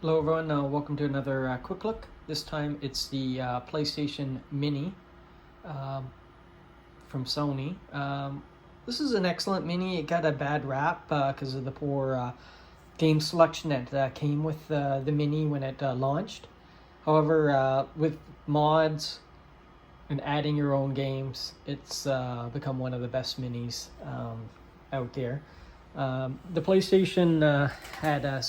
Hello everyone, welcome to another quick look. This time it's the PlayStation Mini um, from Sony. This is an excellent Mini. It got a bad rap because of the poor game selection that came with the Mini when it launched. However, with mods and adding your own games, it's become one of the best Minis out there. The PlayStation had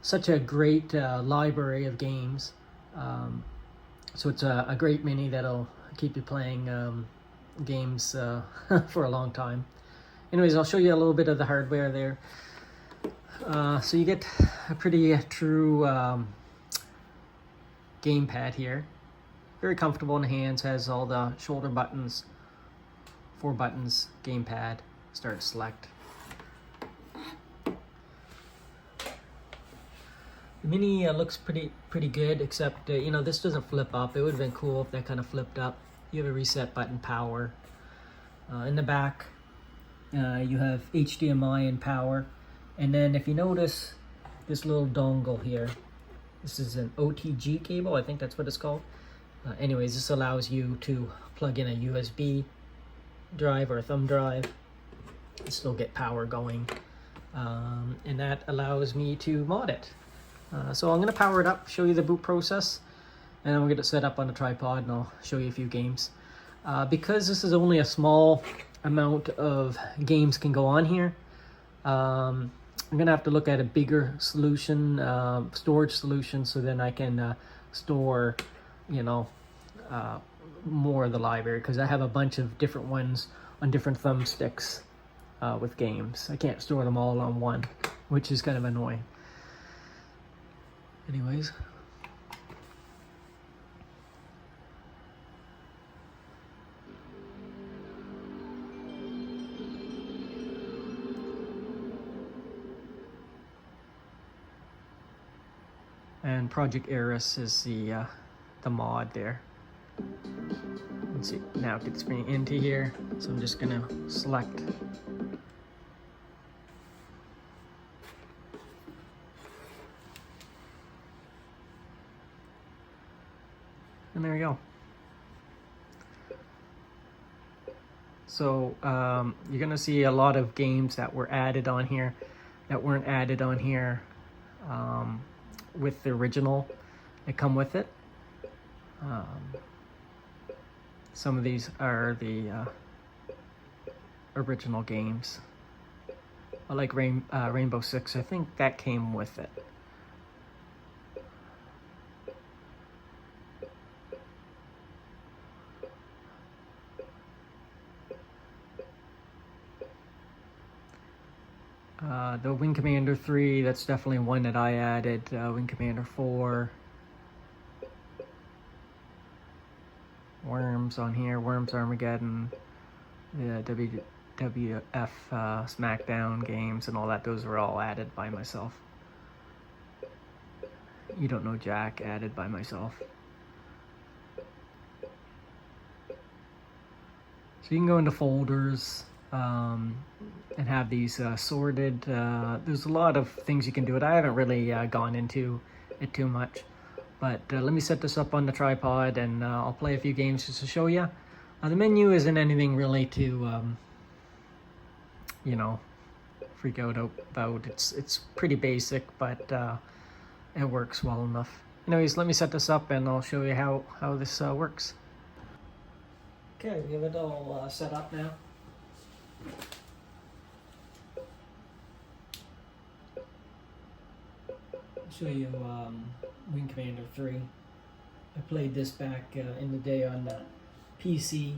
such a great library of games. So it's a great Mini that'll keep you playing games for a long time. Anyways, I'll show you a little bit of the hardware there. So you get a pretty true gamepad here. Very comfortable in the hands, has all the shoulder buttons, 4 buttons, gamepad, start, select. The Mini looks pretty good, except this doesn't flip up. It would have been cool if that kind of flipped up. You have a reset button, power. In the back, you have HDMI and power. And then if you notice this little dongle here, this is an OTG cable, I think that's what it's called. Anyways, this allows you to plug in a USB drive or a thumb drive and still get power going. And that allows me to mod it. So I'm going to power it up, show you the boot process, and then we'll get it set up on a tripod and I'll show you a few games. Because this is only a small amount of games can go on here, I'm going to have to look at a bigger solution, storage solution, so then I can store, more of the library, because I have a bunch of different ones on different thumbsticks with games. I can't store them all on one, which is kind of annoying. Anyways, and Project Eris is the mod there. Let's see, now it gets me into here, so I'm just gonna select. And there you go. So you're gonna see a lot of games that were added on here that weren't added on here with the original that come with it. Some of these are the original games. I like Rainbow Six. I think that came with it. The Wing Commander 3, that's definitely one that I added. Wing Commander 4. Worms on here, Worms Armageddon. The WWF SmackDown games and all that, those were all added by myself. You Don't Know Jack, added by myself. So you can go into folders and have these sorted. There's a lot of things you can do it. I haven't really gone into it too much, but let me set this up on the tripod and I'll play a few games just to show you. The menu isn't anything really to freak out about. It's pretty basic, but it works well enough. Anyways, let me set this up and I'll show you how this works. Okay, we have it all set up now. I'll show you Wing Commander 3. I played this back in the day on the PC.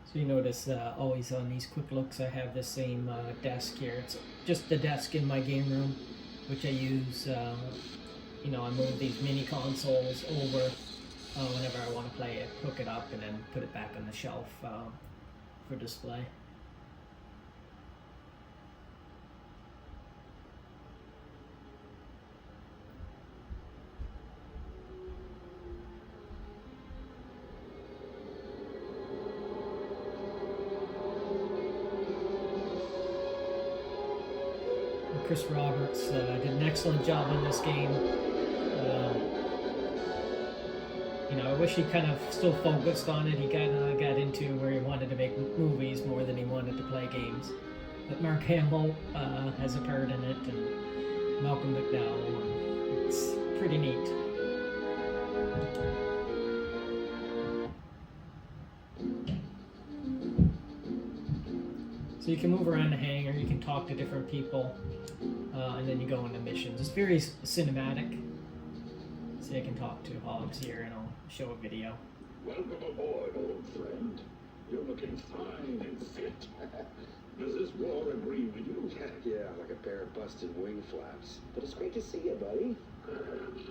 So you notice always on these quick looks I have the same desk here. It's just the desk in my game room, which I use, I move these mini consoles over whenever I want to play it, hook it up and then put it back on the shelf for display. Chris Roberts did an excellent job on this game. You know, I wish he kind of still focused on it. He kind of got into where he wanted to make movies more than he wanted to play games. But Mark Hamill has a part in it, and Malcolm McDowell. And it's pretty neat. So you can move around the hangar, you can talk to different people, and then you go into missions. It's very cinematic. So I can talk to Hobbs here and I'll show a video. Welcome aboard, old friend. You're looking fine and fit. Does this war agree with you? Yeah, like a pair of busted wing flaps. But it's great to see you, buddy.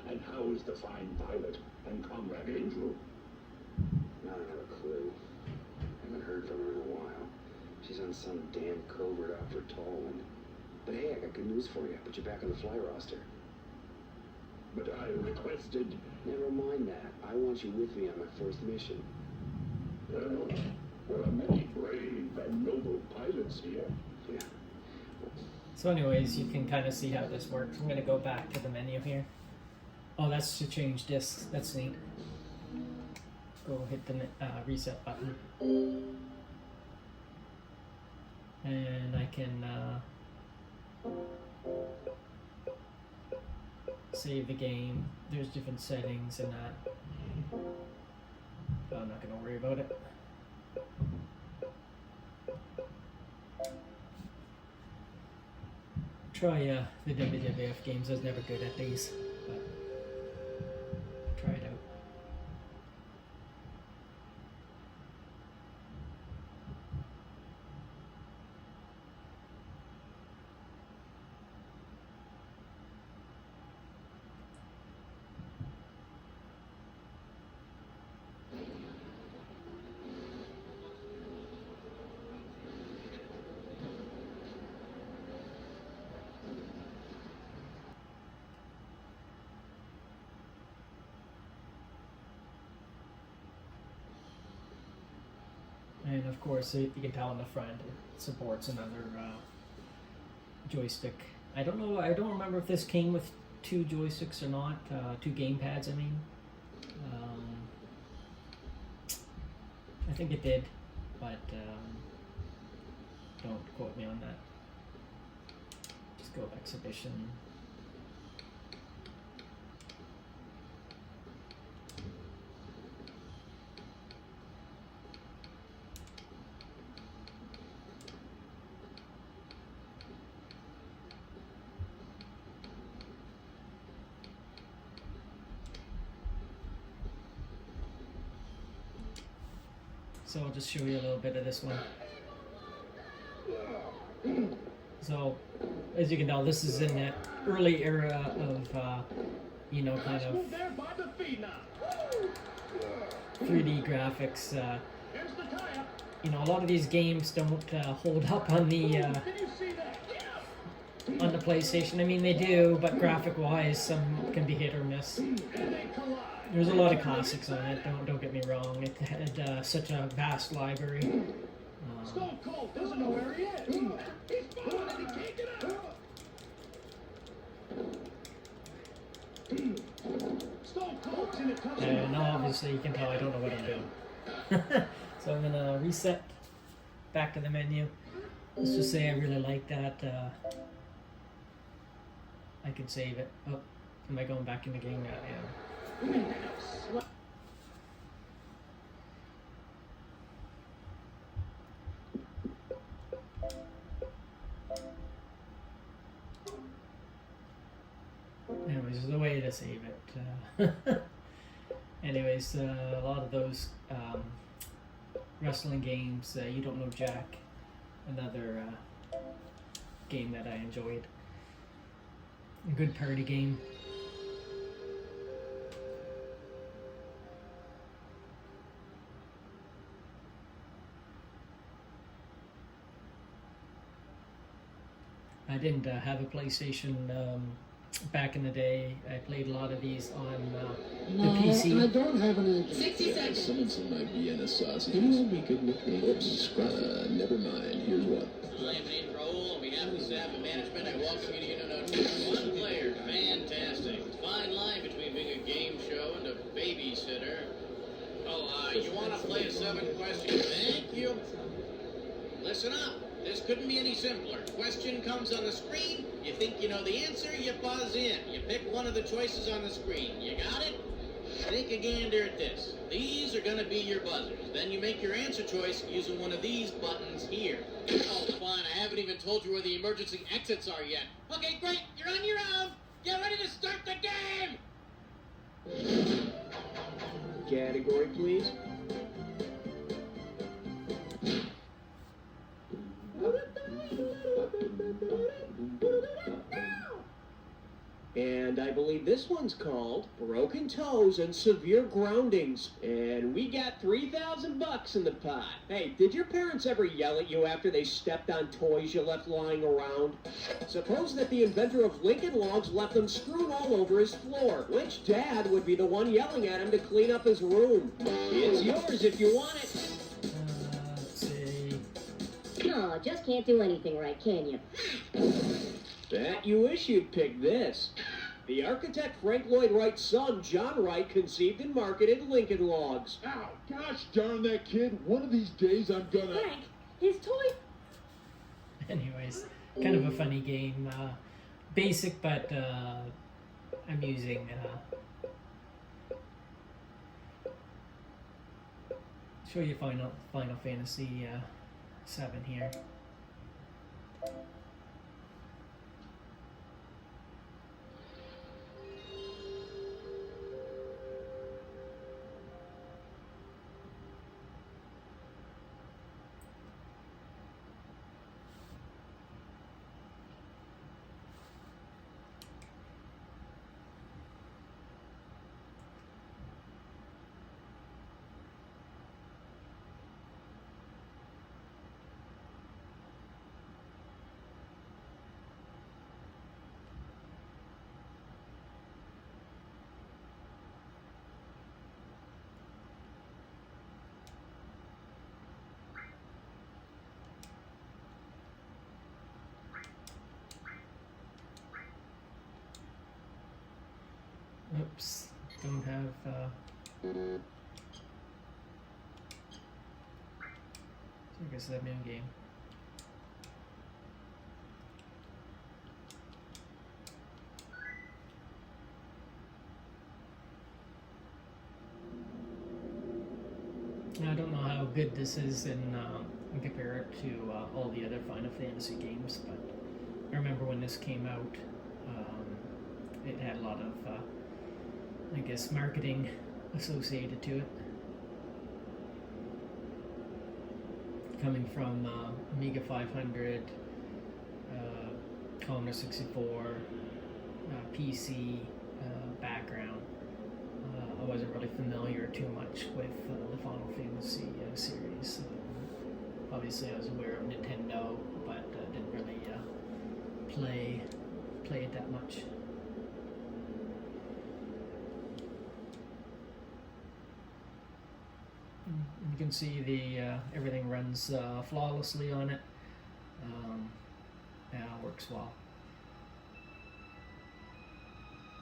And how is the fine pilot and Comrade Angel? I don't have a clue. Haven't heard from her in a while. She's on some damn covert out for Tallinn. But hey, I got good news for you. Put you back on the fly roster. But I requested... Never mind that. I want you with me on my first mission. Well, there are many brave and noble pilots here. Yeah. So anyways, you can kind of see how this works. I'm going to go back to the menu here. Oh, that's to change discs. That's neat. Go hit the reset button. And I can save the game. There's different settings and that. But I'm not going to worry about it. Try the WWF games. I was never good at these, but try it out. And of course, you can tell on the front it supports another joystick. I don't know. I don't remember if this came with 2 joysticks or not. 2 game pads, I mean. I think it did, but don't quote me on that. Just go exhibition. So I'll just show you a little bit of this one. So, as you can tell, this is in that early era of, you know, kind of 3D graphics. You know, a lot of these games don't hold up on the PlayStation. I mean, they do, but graphic-wise, some can be hit or miss. There's a lot of classics on it. Don't get me wrong. It had such a vast library. Stone Cold doesn't know where he is. He's falling and he can't get out. Stone Cold's in it. And obviously, you can tell I don't know what I'm doing. So I'm gonna reset back to the menu. Let's just say I really like that. I could save it. Oh, am I going back in the game now? Yeah. Anyways, there's a way to save it. Anyways, a lot of those wrestling games, You Don't Know Jack, another game that I enjoyed. A good party game. I didn't have a PlayStation back in the day. I played a lot of these on the PC. I don't have an 60 seconds. Someone's in my Vienna sausage. We could nickname it Scruffy. Never mind. Here's what. I am Nate Roll. On behalf of the staff and management, I welcome all, sweetie. You know, one player. Fantastic. Fine line between being a game show and a babysitter. Oh, you want to play a 7-question? Thank you. Listen up. This couldn't be any simpler. Question comes on the screen. You think you know the answer, you buzz in. You pick one of the choices on the screen. You got it? Take a gander at this. These are going to be your buzzers. Then you make your answer choice using one of these buttons here. Oh, fine. I haven't even told you where the emergency exits are yet. Okay, great. You're on your own. Get ready to start the game. Category, please. And I believe this one's called Broken Toes and Severe Groundings. And we got $3,000 in the pot. Hey, did your parents ever yell at you after they stepped on toys you left lying around? Suppose that the inventor of Lincoln Logs left them strewn all over his floor. Which dad would be the one yelling at him to clean up his room? It's yours if you want it. Let's see. No, just can't do anything right, can you? Bet you wish you'd picked this. The architect Frank Lloyd Wright's son, John Wright, conceived and marketed Lincoln Logs. Ow, gosh darn that kid. One of these days I'm gonna... Frank, his toy... Anyways, kind of a funny game. Basic but amusing. Show you Final Fantasy 7 here. Oops, don't have, so I guess that new game. I don't know how good this is in compare it to all the other Final Fantasy games, but I remember when this came out, it had a lot of I guess marketing associated to it. Coming from Amiga 500, Commodore 64, PC background, I wasn't really familiar too much with the Final Fantasy series. Obviously I was aware of Nintendo, but didn't really play it that much. You can see the everything runs flawlessly on it. Yeah, works well,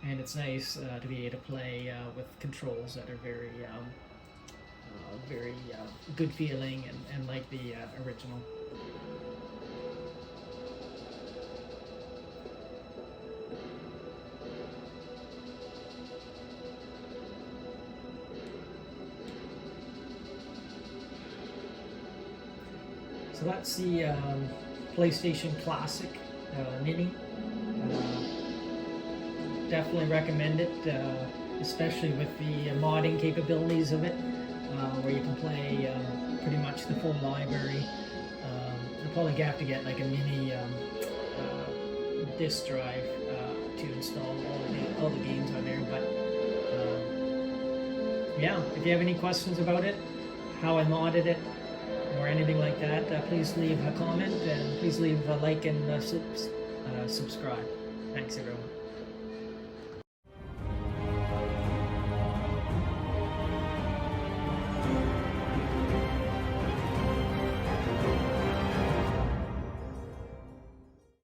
and it's nice to be able to play with controls that are very good feeling and like the original. So that's the PlayStation Classic Mini. Definitely recommend it, especially with the modding capabilities of it, where you can play pretty much the full library. You'll probably have to get like a mini disk drive to install all the games on there. But yeah, if you have any questions about it, how I modded it, or anything like that, please leave a comment and please leave a like and subscribe. Thanks everyone.